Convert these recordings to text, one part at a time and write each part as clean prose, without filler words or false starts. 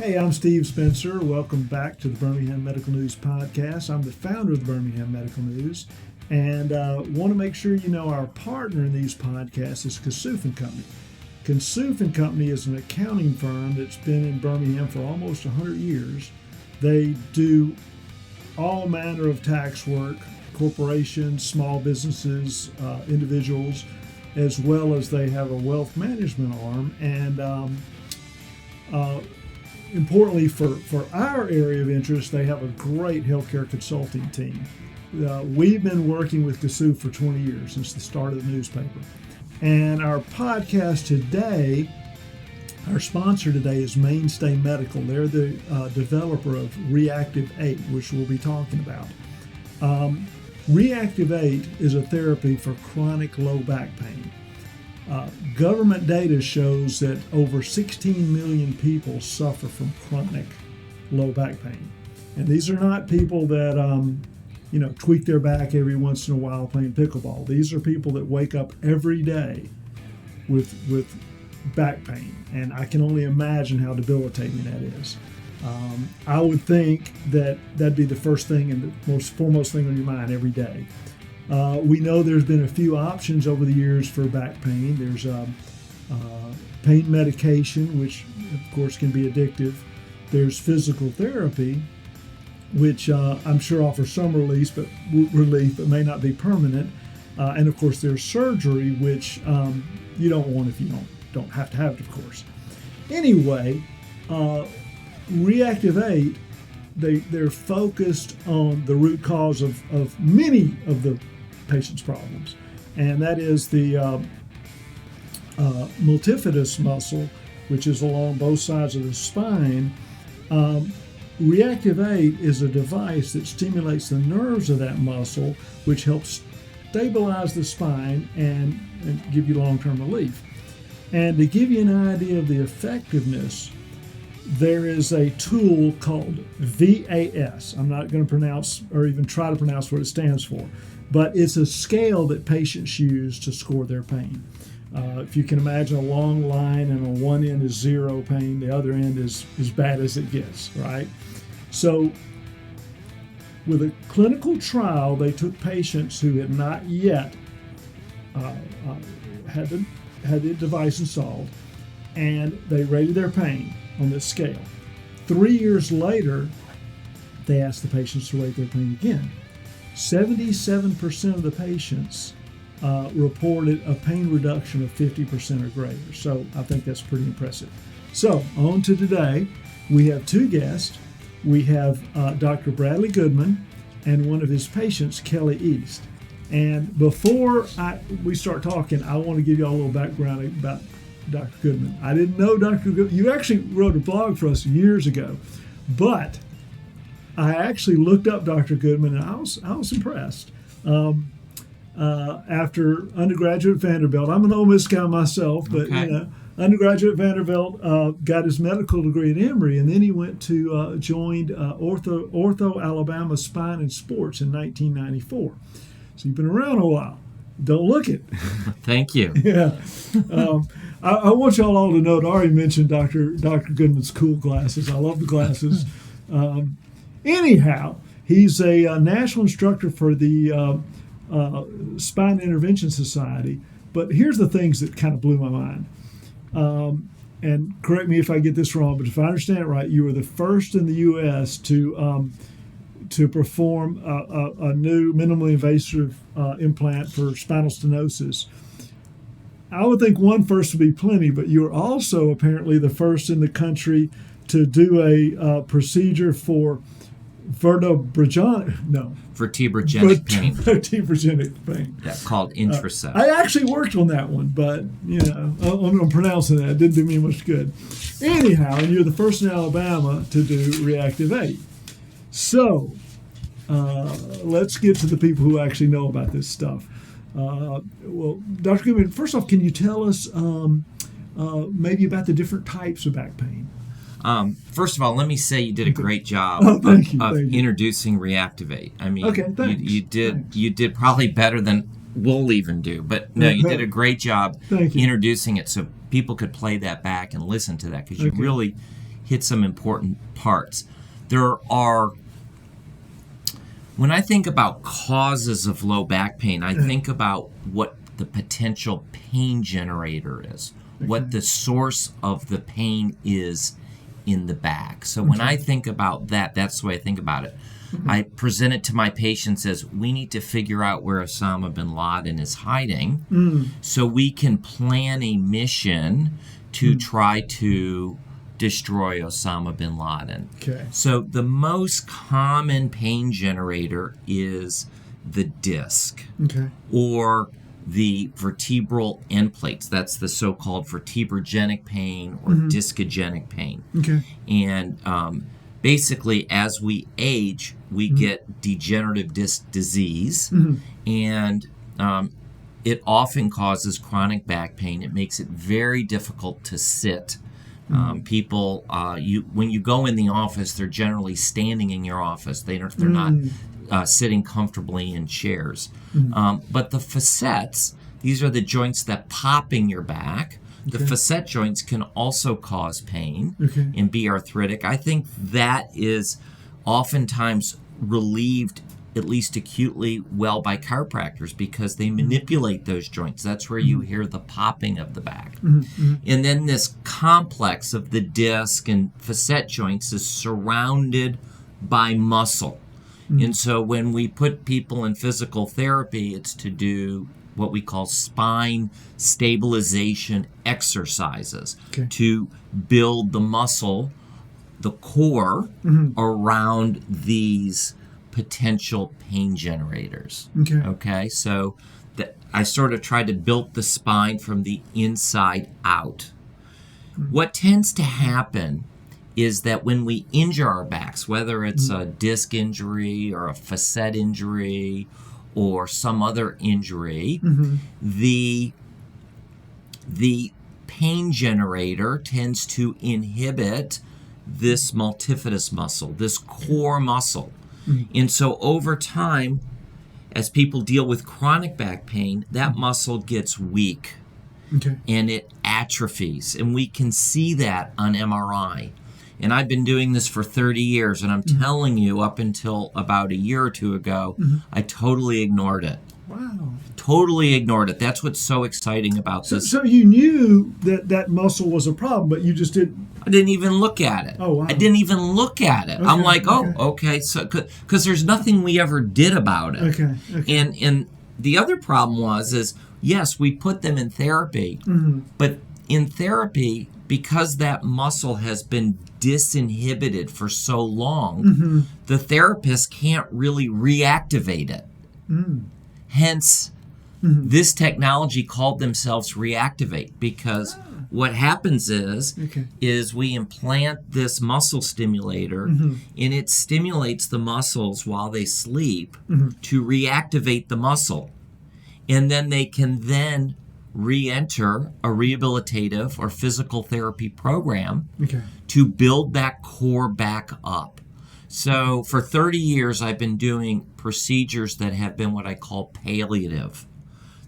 Hey, I'm Steve Spencer. Welcome back to the Birmingham Medical News podcast. I'm the founder of the Birmingham Medical News, and want to make sure you know our partner in these podcasts is Kassouf & Company. Kassouf & Company is an accounting firm that's been in Birmingham for almost 100 years. They do all manner of tax work, corporations, small businesses, individuals, as well as they have a wealth management arm. And importantly, for our area of interest, they have a great healthcare consulting team. We've been working with Kassouf for 20 years, since the start of the newspaper. And our podcast today, our sponsor today is Mainstay Medical. They're the developer of Reactive 8, which we'll be talking about. Reactive 8 is a therapy for chronic low back pain. Government data shows that over 16 million people suffer from chronic low back pain. And these are not people that, tweak their back every once in a while playing pickleball. These are people that wake up every day with back pain. And I can only imagine how debilitating that is. I would think that that'd be the first thing and the most foremost thing on your mind every day. We know there's been a few options over the years for back pain. There's pain medication, which of course can be addictive. There's physical therapy, which I'm sure offers some relief, but may not be permanent. And of course, there's surgery, which you don't want if you don't have to have it, of course. Anyway, Reactive 8, they're focused on the root cause of many of the patient's problems, and that is the multifidus muscle, which is along both sides of the spine. Reactive 8 is a device that stimulates the nerves of that muscle, which helps stabilize the spine and give you long-term relief. And to give you an idea of the effectiveness, there is a tool called VAS. I'm not going to pronounce or even try to pronounce what it stands for, but it's a scale that patients use to score their pain. If you can imagine a long line, and on one end is zero pain, the other end is as bad as it gets, right? So with a clinical trial, they took patients who had not yet had the device installed, and they rated their pain on this scale. 3 years later, they asked the patients to rate their pain again. 77% of the patients reported a pain reduction of 50% or greater. So I think that's pretty impressive. So on to today, we have two guests. We have Dr. Bradley Goodman and one of his patients, Kelly East. And before we start talking, I want to give you all a little background about Dr. Goodman. I didn't know Dr. Goodman. You actually wrote a blog for us years ago, but I actually looked up Dr. Goodman, and I was impressed. After undergraduate at Vanderbilt, I'm an Ole Miss guy myself, but Okay. Undergraduate at Vanderbilt, got his medical degree at Emory, and then he went to joined OrthoAlabama Spine Sports in 1994. So you've been around a while. Don't look it. Thank you. Yeah. I want y'all all to know, I already mentioned Dr. Goodman's cool glasses. I love the glasses. Anyhow, he's a national instructor for the Spine Intervention Society. But here's the things that kind of blew my mind. And correct me if I get this wrong, but if I understand it right, you were the first in the U.S. to perform a new minimally invasive implant for spinal stenosis. I would think one first would be plenty, but you were also apparently the first in the country to do a procedure for vertebrogenic pain. Yeah, called Intracept. I actually worked on that one, but I'm pronouncing that. It didn't do me much good. Anyhow, and you're the first in Alabama to do Reactive 8. So let's get to the people who actually know about this stuff. Well, Dr. Goodman, first off, can you tell us maybe about the different types of back pain? First of all, let me say you did a great job of introducing Reactive 8. I mean, you did probably better than we'll even do, but no, you did a great job introducing it so people could play that back and listen to that, because you really hit some important parts. When I think about causes of low back pain, I think about what the potential pain generator is, what the source of the pain is in the back. So when I think about that, that's the way I think about it. I present it to my patients as, we need to figure out where Osama bin Laden is hiding so we can plan a mission to try to destroy Osama bin Laden. Okay. So the most common pain generator is the disc or the vertebral end plates. That's the so-called vertebrogenic pain or discogenic pain. And basically, as we age, we get degenerative disc disease, and it often causes chronic back pain. It makes it very difficult to sit. People, when you go in the office, they're generally standing in your office. They're not sitting comfortably in chairs. But the facets, these are the joints that pop in your back. The facet joints can also cause pain and be arthritic. I think that is oftentimes relieved, at least acutely, well by chiropractors because they manipulate those joints. That's where you hear the popping of the back. And then this complex of the disc and facet joints is surrounded by muscle. And so when we put people in physical therapy, it's to do what we call spine stabilization exercises to build the muscle, the core, around these potential pain generators. Okay, so I sort of tried to build the spine from the inside out. What tends to happen is that when we injure our backs, whether it's a disc injury or a facet injury or some other injury, the pain generator tends to inhibit this multifidus muscle, this core muscle. And so over time, as people deal with chronic back pain, that muscle gets weak and it atrophies. And we can see that on MRI. And I've been doing this for 30 years, and I'm telling you, up until about a year or two ago, I totally ignored it. Wow. Totally ignored it. That's what's so exciting about this. So you knew that muscle was a problem, but you just didn't... I didn't even look at it. Oh, wow. I didn't even look at it. I'm like, okay. So, because there's nothing we ever did about it. And the other problem is, yes, we put them in therapy, but in therapy, because that muscle has been disinhibited for so long, the therapist can't really reactivate it. Hence, this technology called themselves Reactivate, because what happens is we implant this muscle stimulator, and it stimulates the muscles while they sleep to reactivate the muscle. And then they can then re-enter a rehabilitative or physical therapy program to build that core back up. So for 30 years, I've been doing procedures that have been what I call palliative.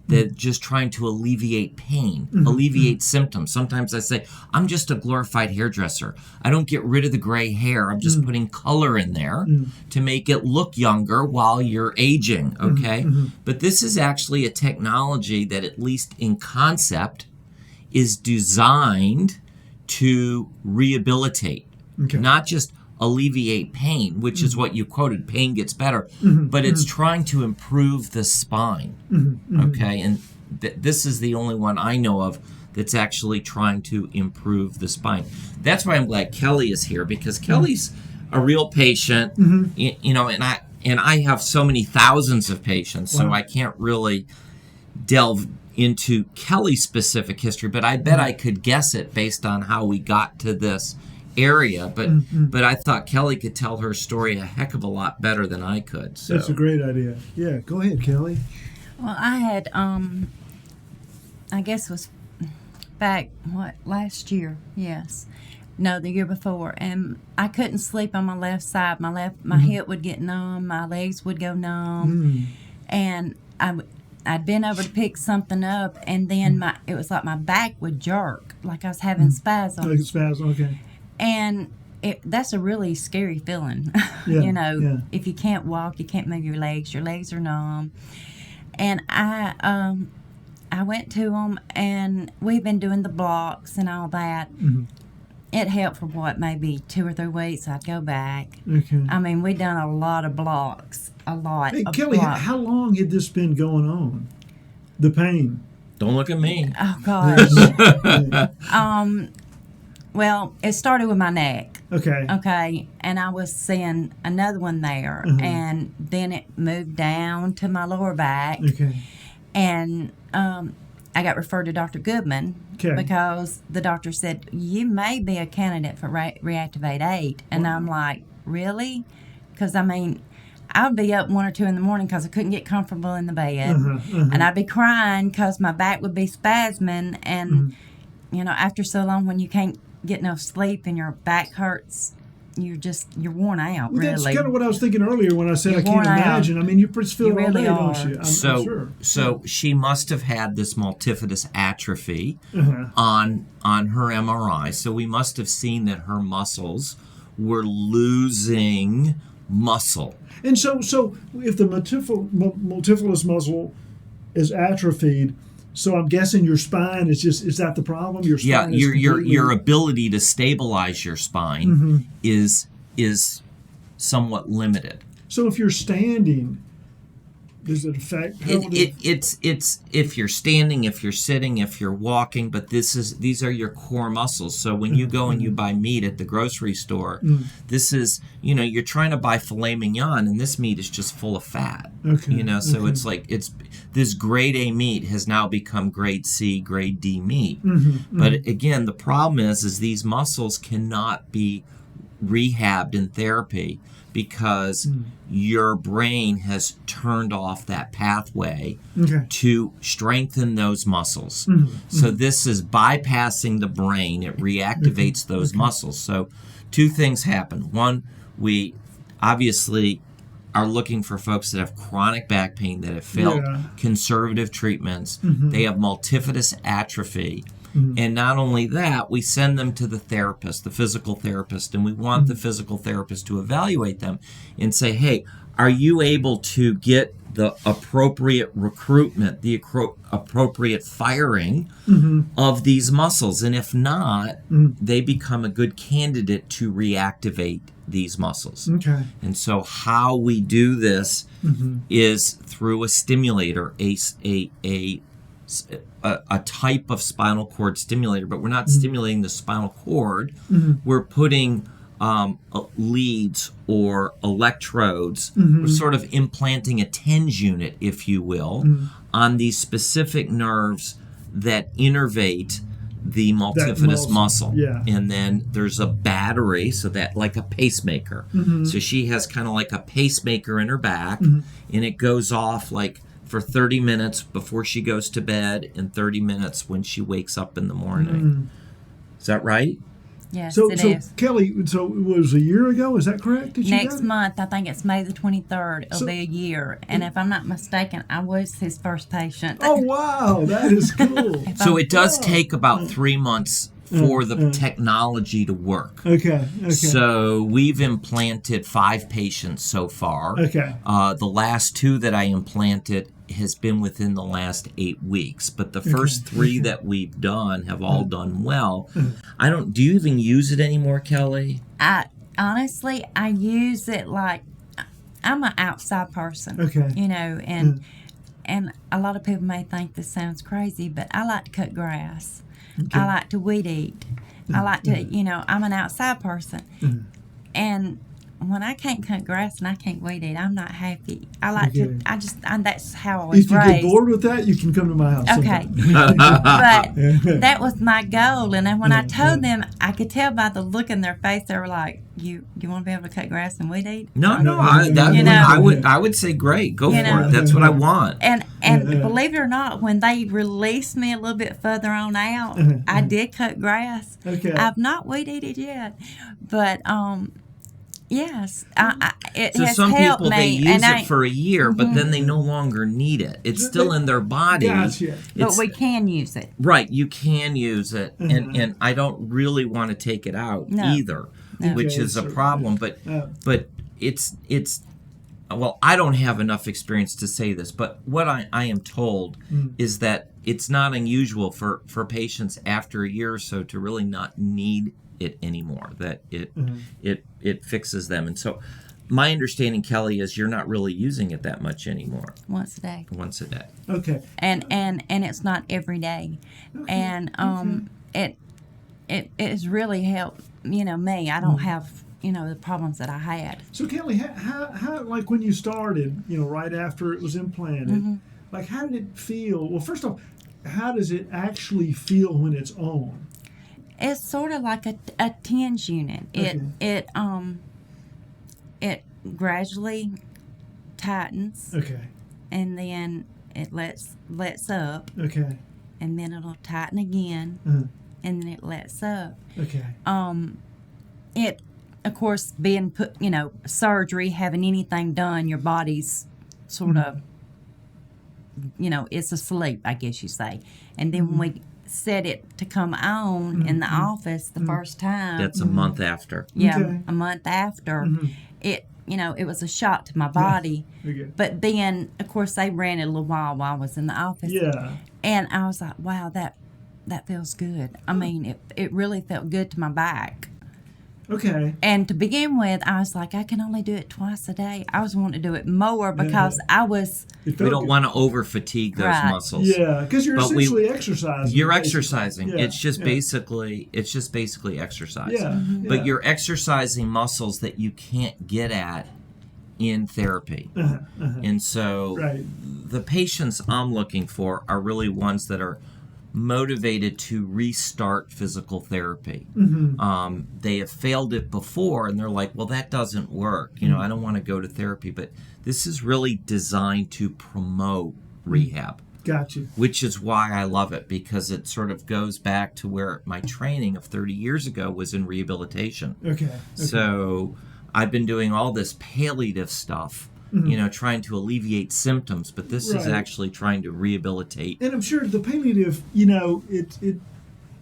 That just trying to alleviate pain, alleviate symptoms. Sometimes I say, I'm just a glorified hairdresser. I don't get rid of the gray hair. I'm just putting color in there to make it look younger while you're aging, okay? But this is actually a technology that, at least in concept, is designed to rehabilitate, not just alleviate pain, which is what you quoted. Pain gets better, but it's trying to improve the spine. Okay, and this is the only one I know of that's actually trying to improve the spine. That's why I'm glad Kelly is here, because Kelly's a real patient. You know, and I have so many thousands of patients, so I can't really delve into Kelly's specific history, but I bet I could guess it based on how we got to this area, but I thought Kelly could tell her story a heck of a lot better than I could. So. That's a great idea. Yeah, go ahead, Kelly. Well, I had, I guess it was back, last year? Yes. No, the year before. And I couldn't sleep on my left side. My hip would get numb. My legs would go numb. And I'd been over to pick something up, and then it was like my back would jerk, like I was having spasms. Like spasm, okay. And that's a really scary feeling. Yeah. If you can't walk, you can't move your legs are numb. And I went to them, and we've been doing the blocks and all that. Mm-hmm. It helped for maybe 2 or 3 weeks. I'd go back. Okay. I mean, we've done a lot of blocks, Hey, Kelly, how long had this been going on? The pain. Don't look at me. Oh gosh. Well, it started with my neck. Okay. And I was seeing another one there, and then it moved down to my lower back. Okay. And I got referred to Dr. Goodman because the doctor said, you may be a candidate for Reactivate 8. And I'm like, really? Because, I mean, I would be up 1 or 2 in the morning because I couldn't get comfortable in the bed. And I'd be crying because my back would be spasming. And, after so long, when you can't get no sleep and your back hurts, you're worn out, well, really. That's kind of what I was thinking earlier when I said I can't imagine. I mean, you just feel it all day, don't you? I'm sure. So she must have had this multifidus atrophy on her MRI. So we must have seen that her muscles were losing muscle. And so if the multifidus muscle is atrophied, so I'm guessing your spine is that the problem? Your spine your ability to stabilize your spine is somewhat limited. So if you're standing, does it affect? It's if you're standing, if you're sitting, if you're walking, but these are your core muscles. So when you go and you buy meat at the grocery store, this is you're trying to buy filet mignon, and this meat is just full of fat. So it's like this grade A meat has now become grade C, grade D meat. But again, the problem is these muscles cannot be rehabbed in therapy because your brain has turned off that pathway to strengthen those muscles. So this is bypassing the brain. It reactivates those muscles. So 2 things happen. One, we obviously are looking for folks that have chronic back pain, that have failed conservative treatments. They have multifidus atrophy. And not only that, we send them to the therapist, the physical therapist, and we want the physical therapist to evaluate them and say, hey, are you able to get the appropriate recruitment, the appropriate firing of these muscles? And if not, they become a good candidate to reactivate these muscles. And so how we do this is through a stimulator, a type of spinal cord stimulator, but we're not stimulating the spinal cord. We're putting leads or electrodes. We're sort of implanting a TENS unit, if you will, on these specific nerves that innervate the multifidus muscle. And then there's a battery, so that like a pacemaker. So she has kind of like a pacemaker in her back, and it goes off like for 30 minutes before she goes to bed and 30 minutes when she wakes up in the morning. Is that right? Yes, it is. Kelly, so it was a year ago, is that correct? Next month, I think it's May the 23rd, it'll be a year. And if I'm not mistaken, I was his first patient. Oh, wow, that is cool. So it does take about 3 months for the technology to work. Okay. So we've implanted 5 patients so far. The last 2 that I implanted has been within the last 8 weeks, but the first 3 that we've done have all done well. Do you even use it anymore, Kelly? Honestly, I use it like I'm an outside person. And a lot of people may think this sounds crazy, but I like to cut grass. I like to weed eat. I like to, I'm an outside person. And when I can't cut grass and I can't weed eat, I'm not happy. I like to, that's how I was raised. If you get bored with that, you can come to my house. Okay. But that was my goal. And then when I told them, I could tell by the look in their face, they were like, you want to be able to cut grass and weed eat? No, I would say great, go for it. That's what I want. And believe it or not, when they released me a little bit further on out, I did cut grass. I've not weed eated yet, but Yes, it So has some helped people, they me, use and it for a year, but then they no longer need it. It's still in their body. Gotcha. but we can use it. Right, you can use it, and I don't really want to take it out either, which Okay, is a so, problem. But it's well, I don't have enough experience to say this, but what I am told is that it's not unusual for patients after a year or so to really not need it anymore, that it fixes them. And so my understanding, Kelly, is you're not really using it that much anymore. Once a day. Once a day. Okay. And it's not every day. Okay. And it has really helped, me. I don't have, the problems that I had. So Kelly, how like when you started, right after it was implanted, like how did it feel? Well, first off, how does it actually feel when it's on? It's sort of like a TENS unit. Okay. It gradually tightens. Okay. And then it lets up. Okay. And then it'll tighten again. And then it lets up. Okay. It, of course, being put, surgery, having anything done, your body's sort of, it's asleep, I guess you say. And then when we set it to come on in the office the first time. That's a month after. Yeah, Okay. a month after. It, it was a shock to my body. Okay. But then, of course, they ran it a little while I was in the office. Yeah. And I was like, wow, that feels good. I mean, it really felt good to my back. Okay. And to begin with, I was like, I can only do it twice a day. I was wanting to do it more because We don't want to over fatigue those muscles. Yeah, because you're essentially exercising. You're exercising. Yeah. It's just basically exercise. Yeah. But you're exercising muscles that you can't get at in therapy. And so the patients I'm looking for are really ones that are motivated to restart physical therapy. They have failed it before and they're like, well, that doesn't work. I don't want to go to therapy, but this is really designed to promote rehab. Gotcha. Which is why I love it, because it sort of goes back to where my training of 30 years ago was in rehabilitation. Okay. So I've been doing all this palliative stuff, trying to alleviate symptoms, but this is actually trying to rehabilitate. And I'm sure the palliative, it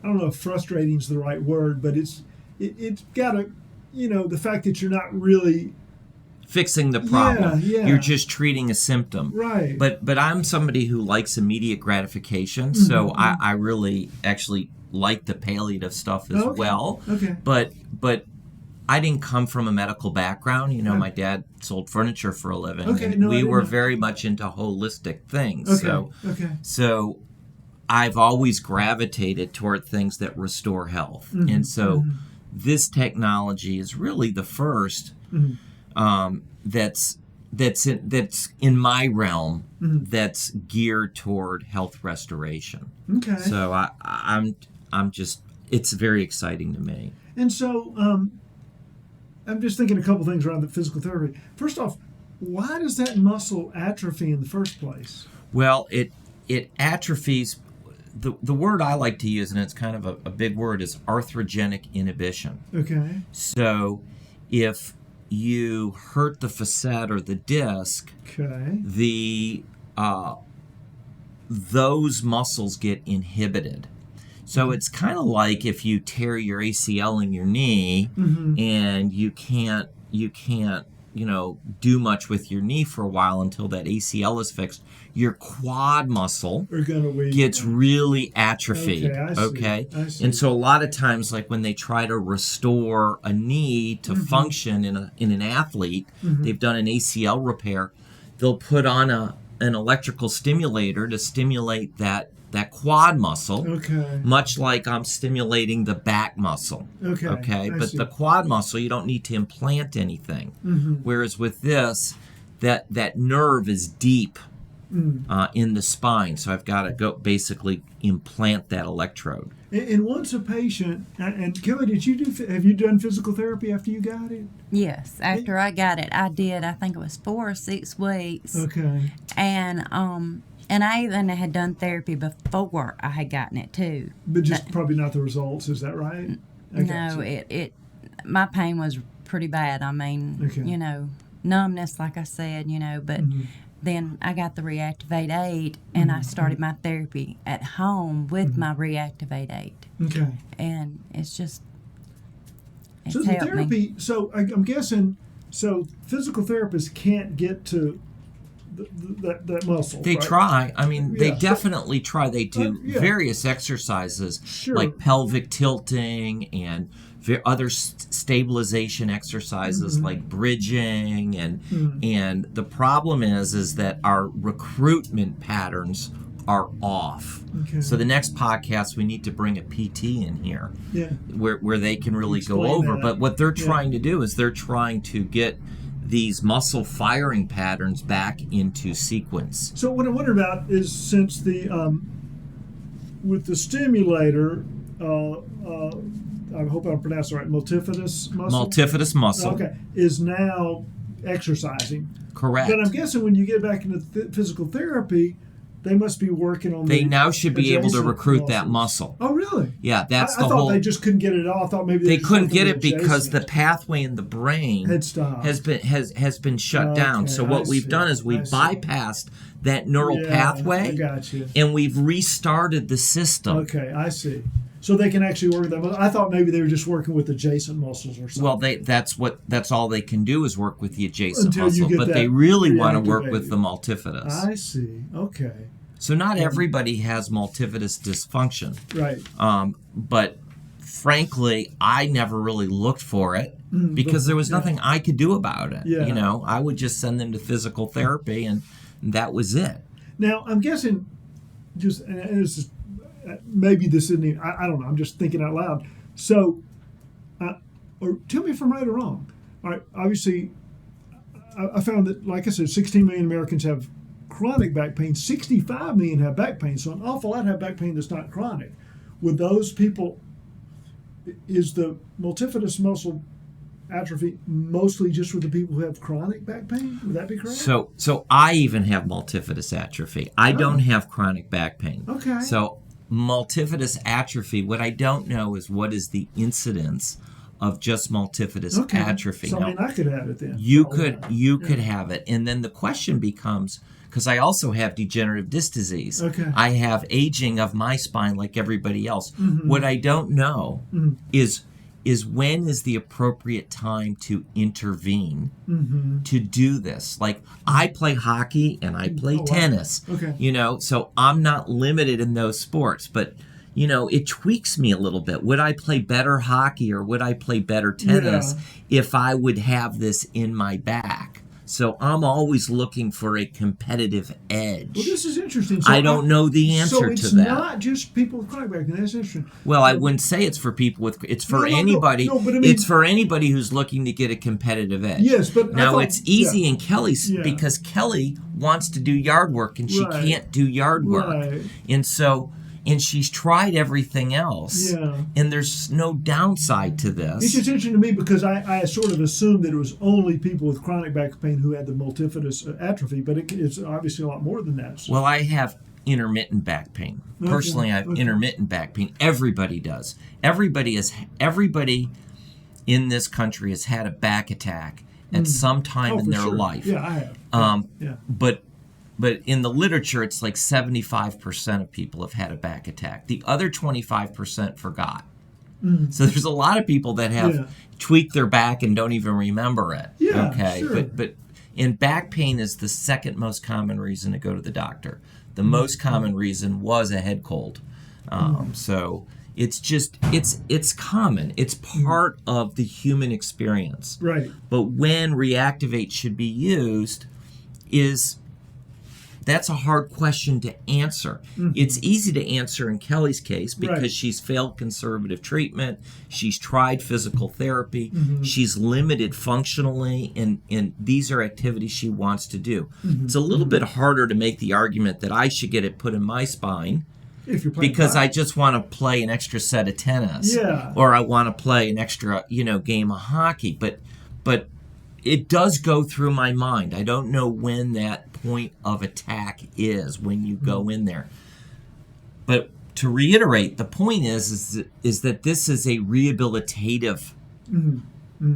I don't know if frustrating is the right word, but it's got a, the fact that you're not really fixing the problem. Yeah. You're just treating a symptom. Right. But I'm somebody who likes immediate gratification, so I really actually like the palliative stuff as well. Okay. But I didn't come from a medical background. My dad sold furniture for a living. Okay, and no, we I were didn't. very much into holistic things. Okay. So I've always gravitated toward things that restore health. And so this technology is really the first that's in my realm that's geared toward health restoration. Okay. So I'm just, it's very exciting to me. And so I'm just thinking a couple things around the physical therapy. First off, why does that muscle atrophy in the first place? Well, it atrophies. The word I like to use, and it's kind of a big word, is arthrogenic inhibition. Okay. So if you hurt the facet or the disc, those muscles get inhibited. So it's kind of like if you tear your ACL in your knee and you can't do much with your knee for a while until that ACL is fixed. Your quad muscle gets really atrophied. Okay, I see. And so a lot of times, like when they try to restore a knee to function in an athlete, they've done an ACL repair, they'll put on an electrical stimulator to stimulate that quad muscle, much like I'm stimulating the back muscle. But the quad muscle, you don't need to implant anything. Whereas with this, that nerve is deep in the spine, so I've got to go basically implant that electrode. And once a patient, and Kelly, have you done physical therapy after you got it? Yes, after I got it, I did. I think it was 4 or 6 weeks. Okay. And I even had done therapy before I had gotten it too. But just probably not the results, is that right? No, it my pain was pretty bad. I mean, you know, numbness, like I said, you know, but then I got the Reactivate 8, and I started my therapy at home with my Reactivate 8. Okay. And it's just, it's so the helped therapy, me. so I'm guessing, so physical therapists can't get to that muscle. They right? try. I mean, they definitely try. They do various exercises like pelvic tilting and other stabilization exercises like bridging, and the problem is that our recruitment patterns are off. Okay. So the next podcast we need to bring a PT in here, where they can really go over. That. But what they're trying to do is they're trying to get these muscle firing patterns back into sequence. So what I wonder about is, since the with the stimulator, I hope I'm pronouncing it right, multifidus muscle? Multifidus muscle. Okay, is now exercising. Correct. But I'm guessing when you get back into physical therapy, they must be working on. They now should be able to recruit that muscle. Oh, really? Yeah, that's I thought they just couldn't get it all. I thought maybe they couldn't get it because the pathway in the brain had stopped. has been shut down. So what we've done is we've bypassed that neural pathway. I got you. And we've restarted the system. Okay, I see. So they can actually work with that. I thought maybe they were just working with adjacent muscles or something. Well, that's all they can do is work with the adjacent muscle, but they really want to work with the multifidus. I see. Okay. So not everybody has multifidus dysfunction. Right. But frankly, I never really looked for it because there was nothing I could do about it. Yeah. You know, I would just send them to physical therapy, and that was it. Now, I'm guessing, and this is, maybe this isn't even, I don't know, I'm just thinking out loud. So, or tell me if I'm right or wrong. All right, obviously, I found that, like I said, 16 million Americans have chronic back pain, 65 million have back pain, so an awful lot have back pain that's not chronic. With those people, is the multifidus muscle atrophy mostly just with the people who have chronic back pain? Would that be correct? So I even have multifidus atrophy. I don't have chronic back pain. Okay. So multifidus atrophy, what I don't know is what is the incidence of just multifidus atrophy. So I mean, I could have it then. You could have it. And then the question becomes, because I also have degenerative disc disease. Okay. I have aging of my spine like everybody else. What I don't know is when is the appropriate time to intervene to do this. Like, I play hockey and I play tennis. Okay. You know, so I'm not limited in those sports, but you know, it tweaks me a little bit. Would I play better hockey or would I play better tennis if I would have this in my back? So I'm always looking for a competitive edge. Well, this is interesting. So I don't know the answer to that. So it's not just people with chronic back pain. That's interesting. Well, I wouldn't say it's for people with. It's for anybody. No, but I mean, it's for anybody who's looking to get a competitive edge. Yes, but now it's easy in Kelly's because Kelly wants to do yard work and she can't do yard work, and she's tried everything else, and there's no downside to this. It's just interesting to me because I sort of assumed that it was only people with chronic back pain who had the multifidus atrophy, but it's obviously a lot more than that. So. Well, I have intermittent back pain. Personally, I have intermittent back pain. Everybody does. Everybody in this country has had a back attack at some time in their life. Yeah, I have. But in the literature, it's like 75% of people have had a back attack. The other 25% forgot. So there's a lot of people that have tweaked their back and don't even remember it. Yeah, okay. Sure. But back pain is the second most common reason to go to the doctor. The most common reason was a head cold. So it's just it's common. It's part of the human experience. Right. But when Reactivate should be used that's a hard question to answer. It's easy to answer in Kelly's case because she's failed conservative treatment. She's tried physical therapy. She's limited functionally, and these are activities she wants to do. It's a little bit harder to make the argument that I should get it put in my spine because I just want to play an extra set of tennis or I want to play an extra game of hockey. But it does go through my mind. I don't know when that point of attack is when you go in there. But to reiterate, the point is that this is a rehabilitative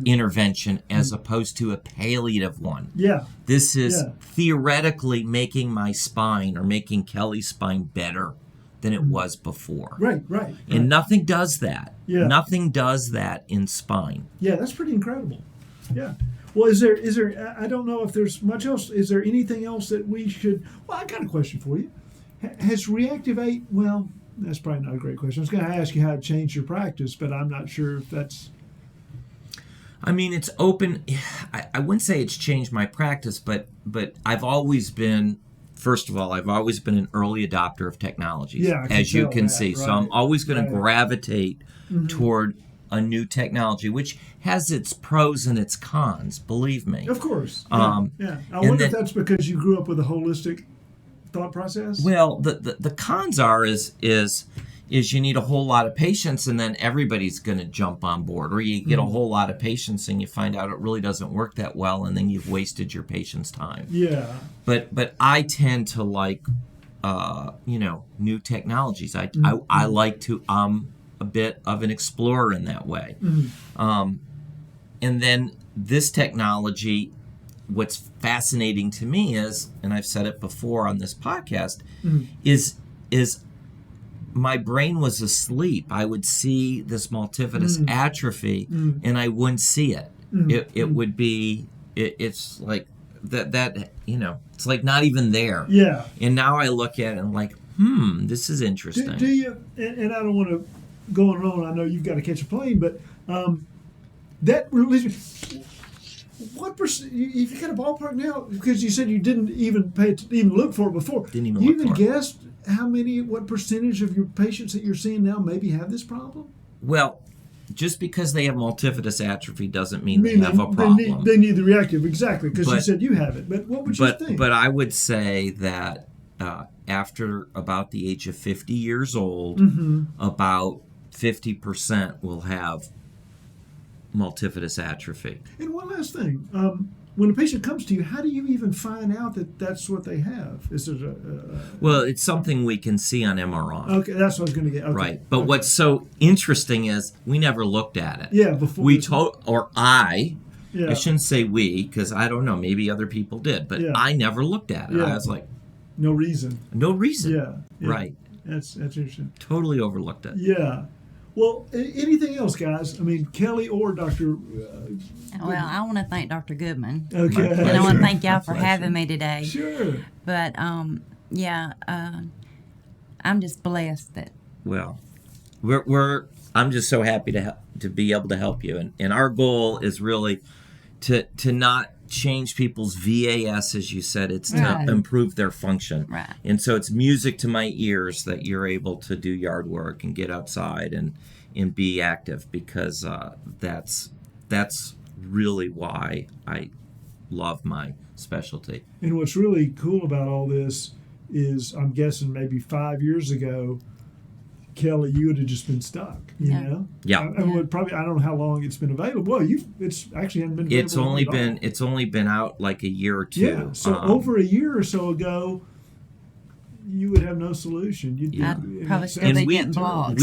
intervention as opposed to a palliative one. Yeah. This is theoretically making my spine or making Kelly's spine better than it was before. Right. And nothing does that. Yeah. Nothing does that in spine. Yeah, that's pretty incredible. Yeah. Well, is there, I don't know if there's much else, is there anything else that we should, well, I got a question for you. Has Reactivate, well, that's probably not a great question. I was going to ask you how to change your practice, but I'm not sure if that's... I mean, it's open. I wouldn't say it's changed my practice, but I've always been, first of all, I've always been an early adopter of technologies, as you can see. Right. So I'm always going to gravitate toward a new technology, which has its pros and its cons, believe me. Of course. I wonder if that's because you grew up with a holistic thought process? Well, the cons are is you need a whole lot of patience, and then everybody's going to jump on board, or you get a whole lot of patience and you find out it really doesn't work that well, and then you've wasted your patient's time. Yeah. But I tend to like new technologies. I like to a bit of an explorer in that way. And then this technology, what's fascinating to me is, and I've said it before on this podcast, is my brain was asleep. I would see this multifidus atrophy, and I wouldn't see it. It would be, it's like that it's like not even there. Yeah. And now I look at it and I'm like, this is interesting. Do you, and I don't want to go on, I know you've got to catch a plane, but that religion, what percent, if you got a ballpark now, because you said you didn't even look for it before. Didn't even look for it. You even guessed what percentage of your patients that you're seeing now maybe have this problem? Well, just because they have multifidus atrophy doesn't mean they have a problem. They need the reactive, exactly, because you said you have it. But what would you think? But I would say that after about the age of 50 years old, about 50% will have multifidus atrophy. And one last thing. When a patient comes to you, how do you even find out that that's what they have? Is it well, it's something we can see on MRI. Okay, that's what I was going to get. Okay. Right. But what's so interesting is we never looked at it. Yeah, before. I shouldn't say we, because I don't know, maybe other people did, but I never looked at it. Yeah. I was like, no reason. Yeah. Right. That's interesting. Totally overlooked it. Yeah. Well, anything else, guys? I mean, Kelly or Dr. Well, I want to thank Dr. Goodman. Okay. And I want to thank y'all for having me today. Sure. But, I'm just blessed that. Well, I'm just so happy to be able to help you. And our goal is really to not change people's VAS, as you said. It's to improve their function. Right. And so it's music to my ears that you're able to do yard work and get outside and be active, because that's really why I love my specialty. And what's really cool about all this is, I'm guessing maybe 5 years ago, Kelly, you would have just been stuck, you know? Yeah. I mean, probably, I don't know how long it's been available. Well, it's actually hadn't been available. It's only been out like a year or two. Yeah. So over a year or so ago, you would have no solution. I'd probably still be getting blogs.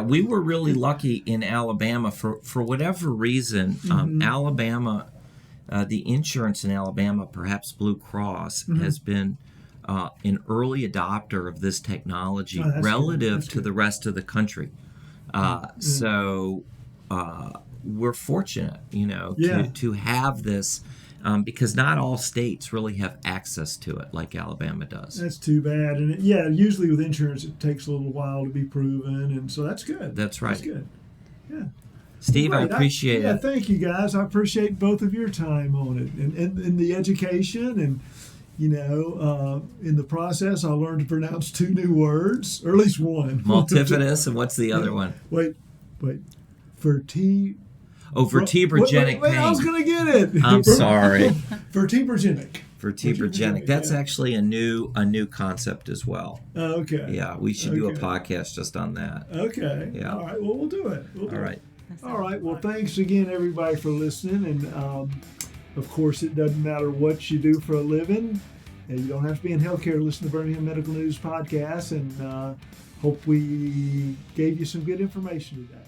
We were really lucky in Alabama for whatever reason. Alabama, the insurance in Alabama, perhaps Blue Cross, has been an early adopter of this technology relative to the rest of the country. So we're fortunate, to have this, because not all states really have access to it like Alabama does. That's too bad. And usually with insurance, it takes a little while to be proven. And so that's good. That's right. That's good. Yeah. Steve, I appreciate it. Yeah, thank you, guys. I appreciate both of your time on it and the education. And, in the process, I learned to pronounce 2 new words, or at least one. Multifidus, and what's the other one? Wait. Vertebrogenic pain. Wait, I was going to get it. I'm sorry. Vertebrogenic. That's actually a new concept as well. Okay. Yeah, we should do a podcast just on that. Okay. Yeah. All right. Well, we'll do it. All right. Well, thanks again, everybody, for listening. And of course, it doesn't matter what you do for a living. You don't have to be in healthcare to listen to Birmingham Medical News podcast. And hope we gave you some good information today.